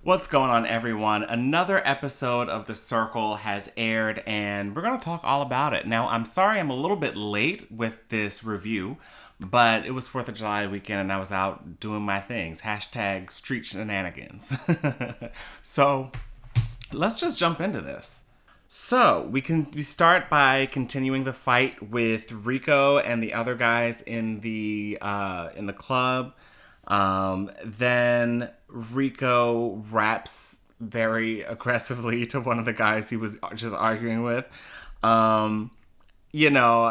What's going on, everyone? Another episode of The Circle has aired, and we're going to talk all about it. Now, I'm sorry I'm a little bit late with this review, but it was 4th of July weekend, and I was out doing my things. Hashtag street shenanigans. So, let's just jump into this. So we start by continuing the fight with Rico and the other guys in the club. Then Rico raps very aggressively to one of the guys he was just arguing with. Um, you know,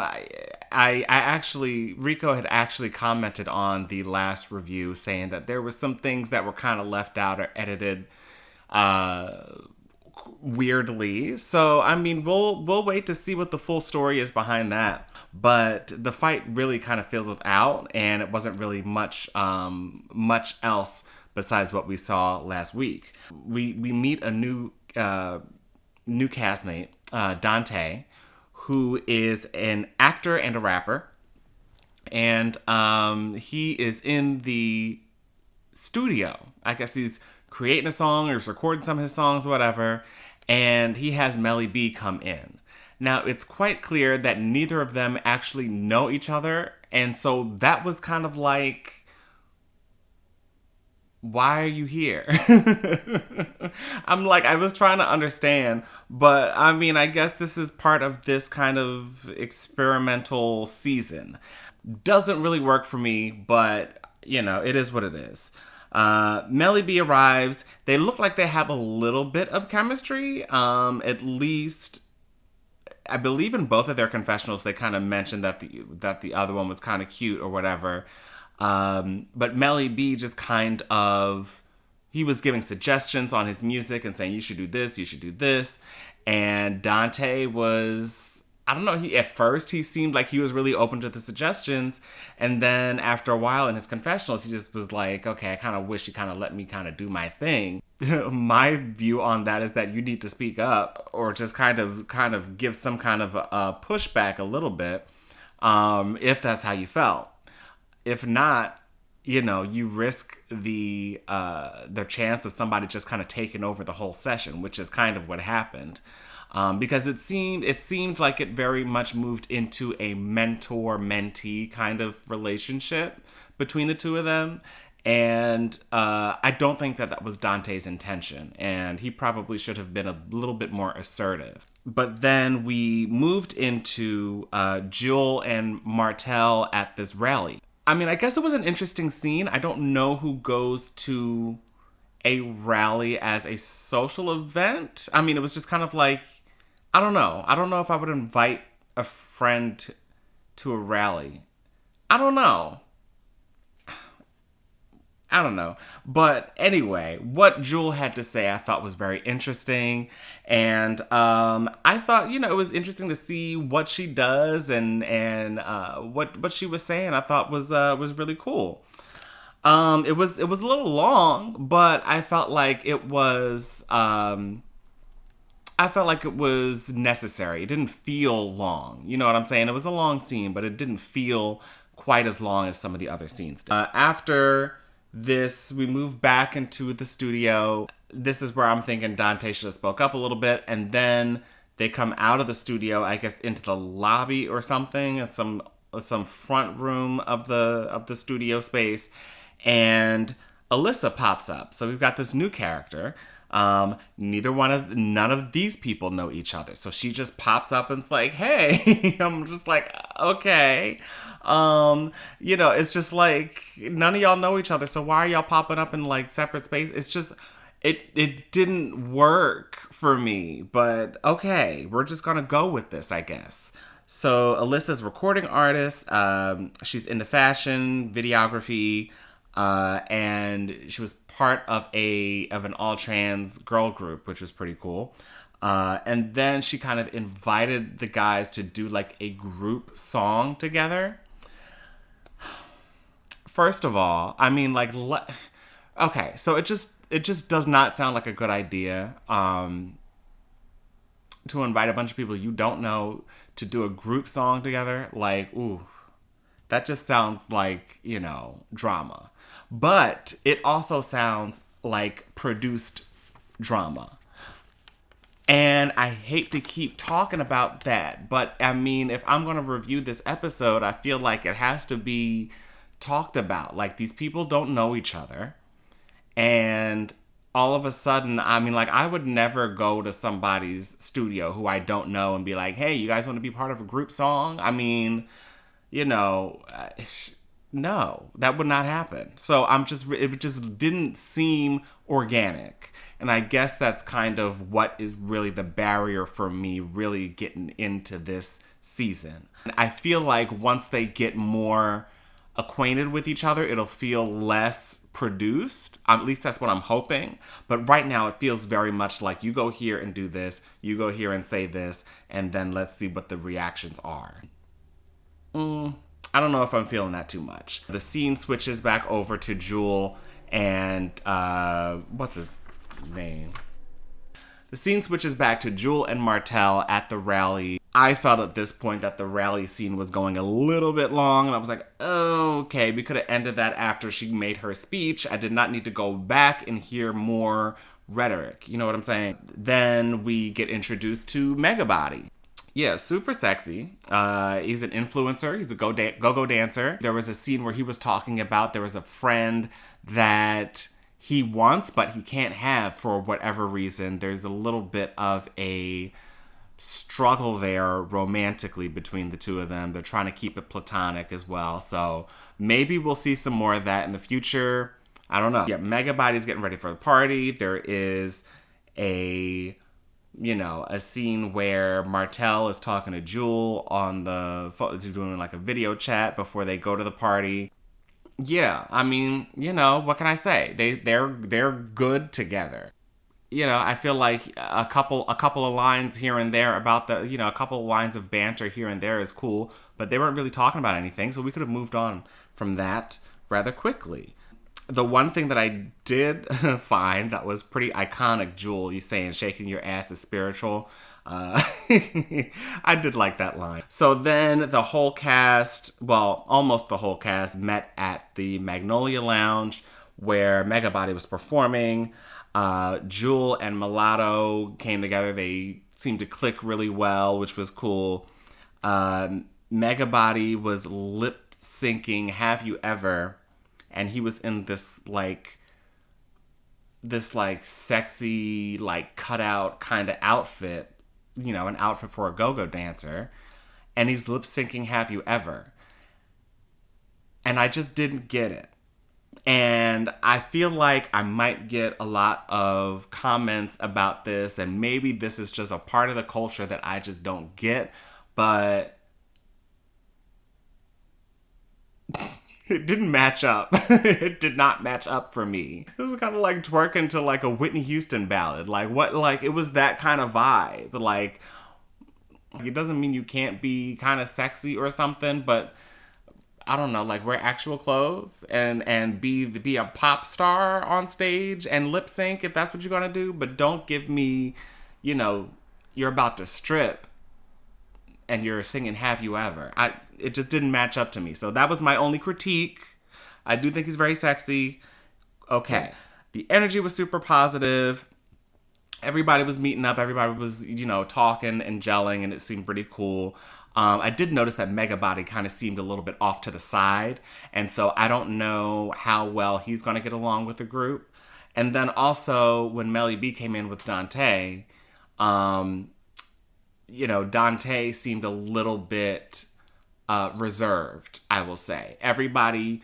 I actually Rico had actually commented on the last review saying that there were some things that were kind of left out or edited uh weirdly. So I mean, we'll wait to see what the full story is behind that. But the fight really kind of fizzled out, and it wasn't really much else besides what we saw last week. We meet a new castmate, Dante, who is an actor and a rapper, and he is in the studio. I guess he's creating a song or he's recording some of his songs, whatever, and he has Melly B come in. Now, it's quite clear that neither of them actually know each other, and so that was kind of like, why are you here? I'm like, I was trying to understand, but I mean, I guess this is part of this kind of experimental season. Doesn't really work for me, but it is what it is. Melly B arrives. They look like they have a little bit of chemistry. At least, I believe in both of their confessionals, they kind of mentioned that the other one was kind of cute or whatever. But Melly B just kind of, he was giving suggestions on his music and saying, you should do this, you should do this. And Dante was, I don't know, at first he seemed like he was really open to the suggestions. And then after a while in his confessionals, he just was like, okay, I kind of wish you kind of let me kind of do my thing. My view on that is that you need to speak up or just kind of give some kind of a pushback a little bit, if that's how you felt. If not, you risk the chance of somebody just kind of taking over the whole session, which is kind of what happened. Because it seemed like it very much moved into a mentor-mentee kind of relationship between the two of them. And I don't think that was Dante's intention. And he probably should have been a little bit more assertive. But then we moved into Jewel and Martell at this rally. I mean, I guess it was an interesting scene. I don't know who goes to a rally as a social event. I mean, it was just kind of like, I don't know. I don't know if I would invite a friend to a rally. I don't know. I don't know. But anyway, what Jewel had to say I thought was very interesting. And I thought, it was interesting to see what she does and what she was saying I thought was really cool. It was a little long, but I felt like it was necessary. It didn't feel long. You know what I'm saying? It was a long scene, but it didn't feel quite as long as some of the other scenes did. After this, we move back into the studio. This is where I'm thinking Dante should have spoke up a little bit, and then they come out of the studio, I guess, into the lobby or something, some front room of the studio space, and Alyssa pops up. So we've got this new character. None of these people know each other. So she just pops up and's like, hey, I'm just like, okay. It's just like, none of y'all know each other. So why are y'all popping up in like separate space? It's just, it didn't work for me, but okay, we're just gonna go with this, I guess. So Alyssa's a recording artist. She's into fashion, videography, and she was part of an all trans girl group, which was pretty cool. And then she kind of invited the guys to do like a group song together. First of all, I mean, like, okay, so it just does not sound like a good idea. To invite a bunch of people you don't know to do a group song together, like, ooh, that just sounds like, drama. But it also sounds like produced drama. And I hate to keep talking about that, but I mean, if I'm going to review this episode, I feel like it has to be talked about. Like, these people don't know each other. And all of a sudden, I mean, like, I would never go to somebody's studio who I don't know and be like, hey, you guys want to be part of a group song? I mean, you know, no, that would not happen. So it just didn't seem organic. And I guess that's kind of what is really the barrier for me really getting into this season. I feel like once they get more acquainted with each other, it'll feel less produced. At least that's what I'm hoping. But right now it feels very much like you go here and do this, you go here and say this, and then let's see what the reactions are. I don't know if I'm feeling that too much. The scene switches back over to Jewel and what's his name? The scene switches back to Jewel and Martell at the rally. I felt at this point that the rally scene was going a little bit long, and I was like, okay, we could have ended that after she made her speech. I did not need to go back and hear more rhetoric. You know what I'm saying? Then we get introduced to Megabody. Yeah, super sexy. He's an influencer. He's a go-go dancer. There was a scene where he was talking about there was a friend that he wants, but he can't have for whatever reason. There's a little bit of a struggle there romantically between the two of them. They're trying to keep it platonic as well. So maybe we'll see some more of that in the future. I don't know. Yeah, Megabody's getting ready for the party. There is a scene where Martell is talking to Jewel on the phone, doing like a video chat before they go to the party. Yeah, I mean, what can I say? They're good together. I feel like a couple of lines here and there about a couple of lines of banter here and there is cool, but they weren't really talking about anything, so we could have moved on from that rather quickly. The one thing that I did find that was pretty iconic, Jewel, you saying shaking your ass is spiritual. I did like that line. So then the whole cast, well, almost the whole cast, met at the Magnolia Lounge where Megabody was performing. Jewel and Mulatto came together. They seemed to click really well, which was cool. Megabody was lip syncing Have You Ever, and he was in this sexy, cutout kind of outfit, an outfit for a go-go dancer, and he's lip syncing Have You Ever. And I just didn't get it. And I feel like I might get a lot of comments about this, and maybe this is just a part of the culture that I just don't get, but it didn't match up. It did not match up for me. It was kind of like twerking to like a Whitney Houston ballad. It was that kind of vibe. Like, it doesn't mean you can't be kind of sexy or something, but I don't know, like wear actual clothes and be a pop star on stage and lip sync if that's what you're gonna do, but don't give me, you're about to strip and you're singing Have You Ever. It just didn't match up to me. So that was my only critique. I do think he's very sexy. Okay. The energy was super positive. Everybody was meeting up. Everybody was, talking and gelling, and it seemed pretty cool. I did notice that Megabody kind of seemed a little bit off to the side. And so I don't know how well he's going to get along with the group. And then also when Melly B came in with Dante, Dante seemed a little bit reserved, I will say. Everybody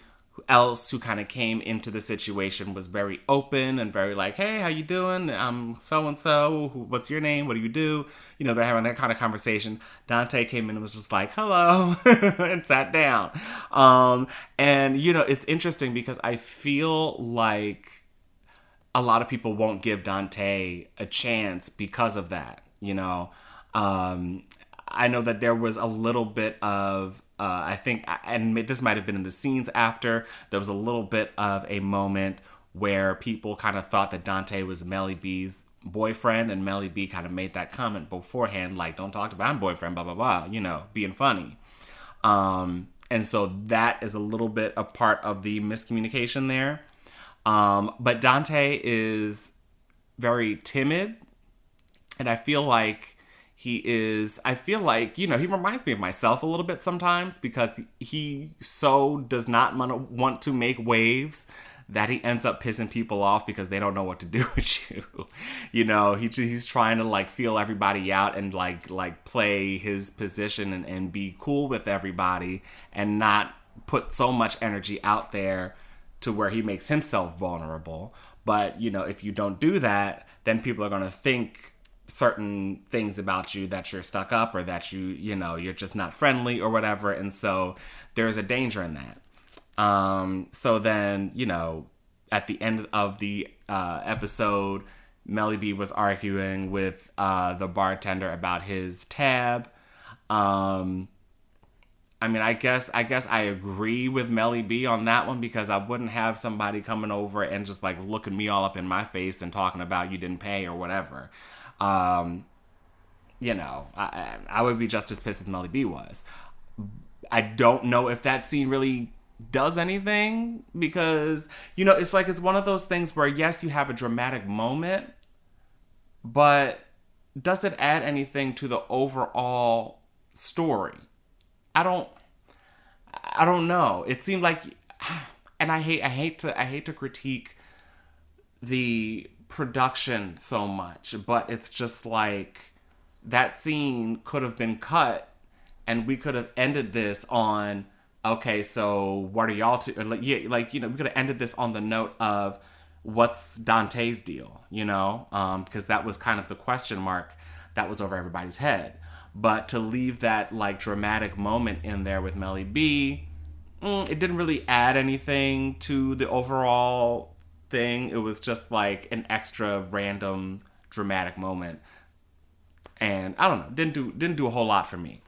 else who kind of came into the situation was very open and very like, hey, how you doing? I'm so-and-so. What's your name? What do you do? They're having that kind of conversation. Dante came in and was just like, hello, and sat down. And, it's interesting because I feel like a lot of people won't give Dante a chance because of that, I know that there was a little bit of, I think, and this might have been in the scenes after, there was a little bit of a moment where people kind of thought that Dante was Melly B's boyfriend, and Melly B kind of made that comment beforehand, like, don't talk to my boyfriend, blah, blah, blah, being funny. And so that is a little bit a part of the miscommunication there. But Dante is very timid, and I feel like, he reminds me of myself a little bit sometimes, because he so does not want to make waves that he ends up pissing people off because they don't know what to do with you. He's trying to like feel everybody out and like play his position and be cool with everybody, and not put so much energy out there to where he makes himself vulnerable. But, if you don't do that, then people are going to think certain things about you, that you're stuck up, or that you're just not friendly or whatever. And so there's a danger in that. So then, at the end of the episode, Melly B was arguing with the bartender about his tab. I guess I agree with Melly B on that one, because I wouldn't have somebody coming over and just like looking me all up in my face and talking about you didn't pay or whatever. I would be just as pissed as Melly B was. I don't know if that scene really does anything, because, it's one of those things where, yes, you have a dramatic moment, but does it add anything to the overall story? I don't know. It seemed like, and I hate to critique the production so much, but it's just like that scene could have been cut, and we could have ended this on, okay, so what are y'all we could have ended this on the note of what's Dante's deal, because that was kind of the question mark that was over everybody's head. But to leave that like dramatic moment in there with Melly B, it didn't really add anything to the overall thing. It was just like an extra random dramatic moment, and I don't know, didn't do a whole lot for me.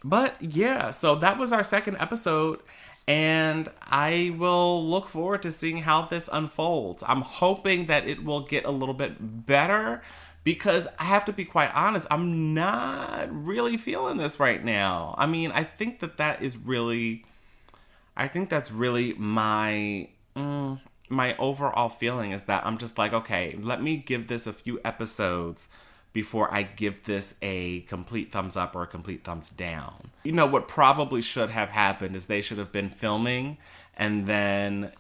But yeah, so that was our second episode, and I will look forward to seeing how this unfolds. I'm hoping that it will get a little bit better, because I have to be quite honest, I'm not really feeling this right now. I think that's really my my overall feeling, is that I'm just like, okay, let me give this a few episodes before I give this a complete thumbs up or a complete thumbs down. What probably should have happened is they should have been filming, and then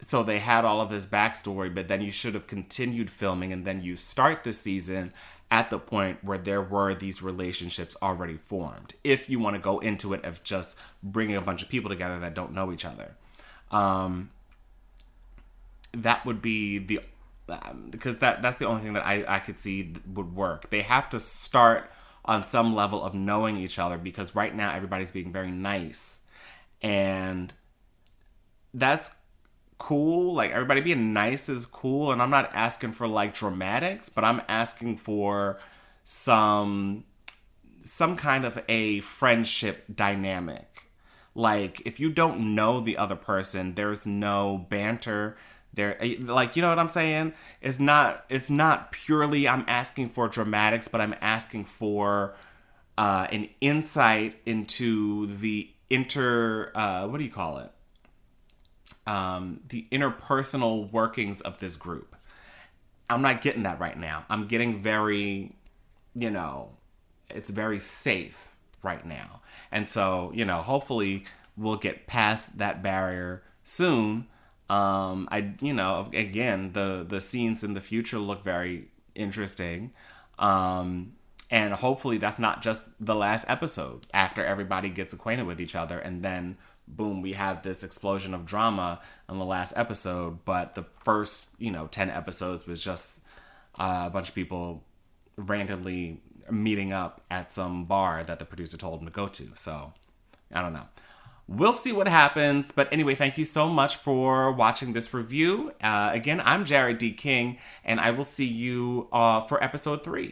so they had all of this backstory, but then you should have continued filming, and then you start the season at the point where there were these relationships already formed, if you want to go into it of just bringing a bunch of people together that don't know each other. That would be because that's the only thing that I could see would work. They have to start on some level of knowing each other, because right now everybody's being very nice, and that's cool. Like, everybody being nice is cool, and I'm not asking for like dramatics, but I'm asking for some kind of a friendship dynamic. Like, if you don't know the other person, there's no banter there. Like, you know what I'm saying? It's not purely I'm asking for dramatics, but I'm asking for an insight into the what do you call it? The interpersonal workings of this group. I'm not getting that right now. I'm getting very, it's very safe right now. And so, hopefully we'll get past that barrier soon. Again, the scenes in the future look very interesting. And hopefully that's not just the last episode after everybody gets acquainted with each other, and then boom, we have this explosion of drama in the last episode. But the first, 10 episodes was just a bunch of people randomly meeting up at some bar that the producer told them to go to. So, I don't know. We'll see what happens. But anyway, thank you so much for watching this review. Again, I'm Jarrod D. King, and I will see you for episode 3.